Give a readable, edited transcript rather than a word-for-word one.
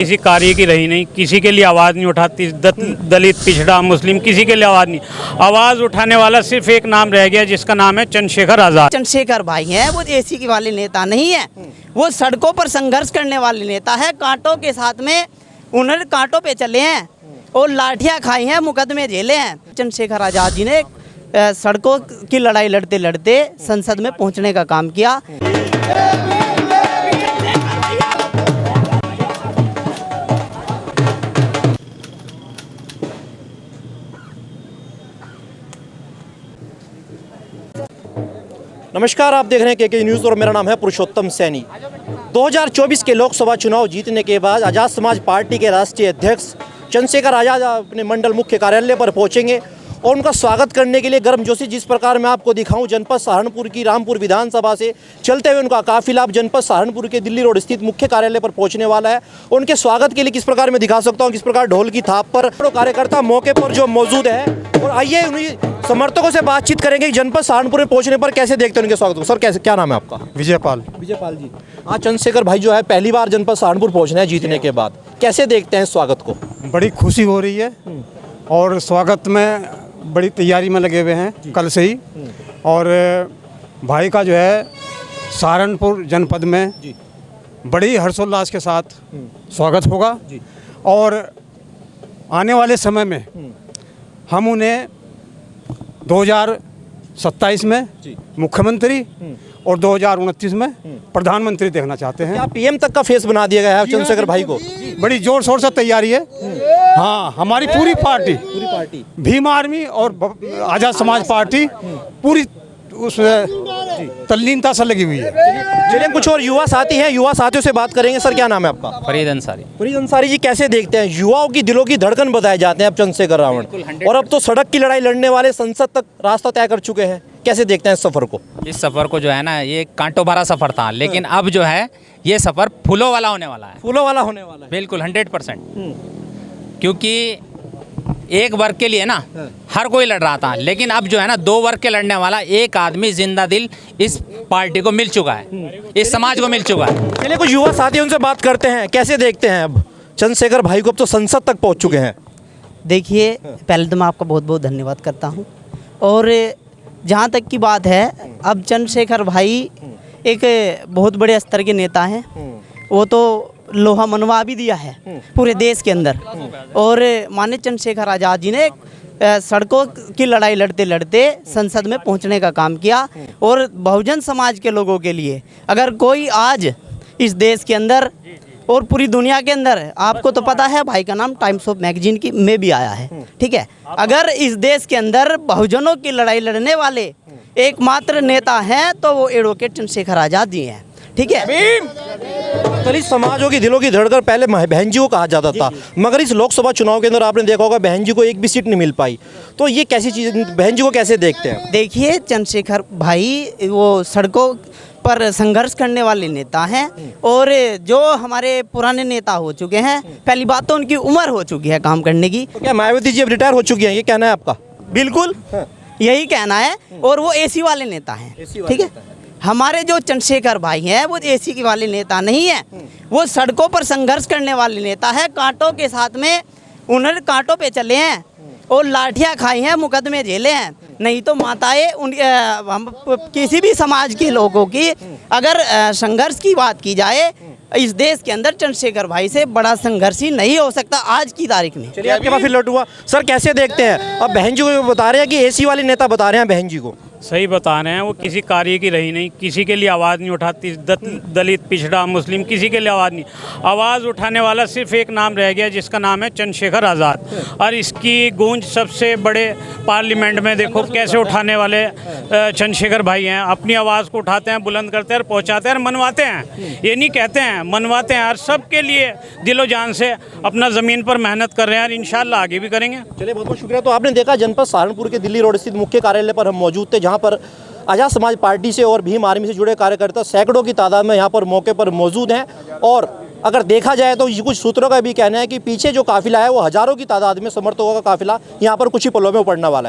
किसी कार्य की रही नहीं, किसी के लिए आवाज़ नहीं उठाती, दलित पिछड़ा मुस्लिम किसी के लिए आवाज़ नहीं। आवाज़ उठाने वाला सिर्फ एक नाम रह गया जिसका नाम है चंद्रशेखर आज़ाद। चंद्रशेखर भाई हैं, वो एसी के वाले नेता नहीं है, वो सड़कों पर संघर्ष करने वाले नेता है। कांटों के साथ में उन्होंने कांटों पे चले हैं और लाठियां खाई हैं, मुकदमे झेले हैं। चंद्रशेखर आज़ाद जी ने सड़कों की लड़ाई लड़ते लड़ते संसद में पहुंचने का काम किया। नमस्कार, आप देख रहे हैं के न्यूज़ और मेरा नाम है पुरुषोत्तम सैनी। 2024 के लोकसभा चुनाव जीतने के बाद आज़ाद समाज पार्टी के राष्ट्रीय अध्यक्ष चंद्रशेखर आज़ाद अपने मंडल मुख्य कार्यालय पर पहुंचेंगे और उनका स्वागत करने के लिए गर्मजोशी जिस प्रकार मैं आपको दिखाऊं, जनपद सहारनपुर की रामपुर विधानसभा से चलते हुए उनका काफिला अब जनपद सहारनपुर के दिल्ली रोड स्थित मुख्य कार्यालय पर पहुंचने वाला है। उनके स्वागत के लिए किस प्रकार मैं दिखा सकता हूं, किस प्रकार ढोल की थाप पर कार्यकर्ता मौके पर जो मौजूद है, और आइए उन्हीं समर्थकों से बातचीत करेंगे कि जनपद सहारनपुर में पहुंचने पर कैसे देखते हैं उनके स्वागत को। सर, कैसे, क्या नाम है आपका? विजयपाल जी। आज चंद्रशेखर भाई जो है पहली बार जनपद सहारनपुर पहुंचना है जीतने के बाद, कैसे देखते हैं स्वागत को? बड़ी खुशी हो रही है और स्वागत में बड़ी तैयारी में लगे हुए हैं कल से ही। और भाई का जो है सहारनपुर जनपद में बड़ी हर्षोल्लास के साथ स्वागत होगा और आने वाले समय में हम उन्हें 2027 में मुख्यमंत्री और 2029 में प्रधानमंत्री देखना चाहते हैं। क्या पीएम तक का फेस बना दिया गया है चंद्रशेखर भाई को? बड़ी जोर शोर से तैयारी है। हाँ, हमारी पूरी पार्टी भीम आर्मी और आज़ाद समाज पार्टी पूरी उस तल्लीनता से लगी हुई है। चलिए, कुछ और युवा साथी हैं, युवा साथियों से बात करेंगे। सर, क्या नाम है आपका? फरीद अंसारी। फरीद अंसारी जी, कैसे देखते हैं युवाओं की दिलों की धड़कन बताए जाते हैं अब चंद्रशेखर रावण, और अब तो सड़क की लड़ाई लड़ने वाले संसद तक रास्ता तय कर चुके हैं, कैसे देखते हैं इस सफर को? इस सफ़र को जो है ना, ये कांटों भरा सफ़र था, लेकिन अब जो है ये सफ़र फूलों वाला होने वाला है। फूलों वाला होने वाला है, बिल्कुल 100%। क्योंकि एक वर्ग के लिए ना हर कोई लड़ रहा था, लेकिन अब जो है ना 2 वर्ग के लड़ने वाला एक आदमी जिंदा दिल इस पार्टी को मिल चुका है, इस समाज को मिल चुका है। चलिए, कुछ युवा साथी उनसे बात करते हैं, कैसे देखते हैं अब चंद्रशेखर भाई को? अब तो संसद तक पहुँच चुके हैं। देखिए, पहले तो मैं आपका बहुत बहुत धन्यवाद करता हूँ। और जहाँ तक की बात है, अब चंद्रशेखर भाई एक बहुत बड़े स्तर के नेता हैं। वो तो लोहा मनवा भी दिया है पूरे देश के अंदर। और माननीय चंद्रशेखर आज़ाद जी ने सड़कों की लड़ाई लड़ते लड़ते संसद में पहुंचने का काम किया। और बहुजन समाज के लोगों के लिए अगर कोई आज इस देश के अंदर और पूरी दुनिया के अंदर, आपको तो पता है भाई का नाम टाइम्स ऑफ मैगजीन की में भी आया है, ठीक है। अगर इस देश के अंदर बहुजनों की लड़ाई लड़ने वाले एकमात्र नेता हैं तो वो एडवोकेट चंद्रशेखर आज़ाद जी हैं, ठीक है। दलित समाजों की दिलों की धड़कन पहले बहन जी को कहा जाता था, मगर इस लोकसभा चुनाव के अंदर आपने देखा होगा बहन जी को एक भी सीट नहीं मिल पाई। तो ये कैसी चीज़, बहन जी को कैसे देखते हैं? देखिए, चंद्रशेखर भाई वो सड़कों पर संघर्ष करने वाले नेता हैं। और जो हमारे पुराने नेता हो चुके हैं, पहली बात तो उनकी उम्र हो चुकी है काम करने की। तो क्या मायावती जी अब रिटायर हो चुकी हैं, ये कहना है आपका? बिल्कुल यही कहना है। और वो एसी वाले नेता हैं, ठीक है। हमारे जो चंद्रशेखर भाई हैं वो एसी के वाले नेता नहीं है, वो सड़कों पर संघर्ष करने वाले नेता है। कांटों के साथ में उन्होंने कांटों पे चले हैं और लाठियां खाई हैं, मुकदमे झेले हैं। नहीं तो माताएं हम किसी भी समाज के लोगों की अगर संघर्ष की बात की जाए, इस देश के अंदर चंद्रशेखर भाई से बड़ा संघर्ष ही नहीं हो सकता आज की तारीख में। चलिए, आपके पास फिर लौट हुआ। सर, कैसे देखते हैं अब बहन जी को बता रहे हैं कि एसी वाले नेता बता रहे हैं बहन जी को? सही बता रहे हैं, वो किसी कार्य की रही नहीं, किसी के लिए आवाज़ नहीं उठाती, दलित पिछड़ा मुस्लिम किसी के लिए आवाज़ नहीं। आवाज़ उठाने वाला सिर्फ एक नाम रह गया जिसका नाम है चंद्रशेखर आज़ाद। और इसकी गूंज सबसे बड़े पार्लियामेंट में देखो कैसे उठाने वाले चंद्रशेखर भाई हैं। अपनी आवाज़ को उठाते हैं, बुलंद करते हैं, पहुँचाते हैं और मनवाते हैं। ये नहीं कहते हैं, मनवाते हैं। और सबके लिए दिलो जान से अपना ज़मीन पर मेहनत कर रहे हैं और इंशाल्लाह आगे भी करेंगे। चलिए, बहुत बहुत शुक्रिया। तो आपने देखा जनपद सहारनपुर के दिल्ली रोड स्थित मुख्य कार्यालय पर हम मौजूद थे, जहां पर आज़ाद समाज पार्टी से और भीम आर्मी से जुड़े कार्यकर्ता सैकड़ों की तादाद में यहां पर मौके पर मौजूद हैं। और अगर देखा जाए तो कुछ सूत्रों का भी कहना है कि पीछे जो काफिला है वो हज़ारों की तादाद में समर्थकों का काफिला यहां पर कुछ ही पलों में पड़ने वाला है।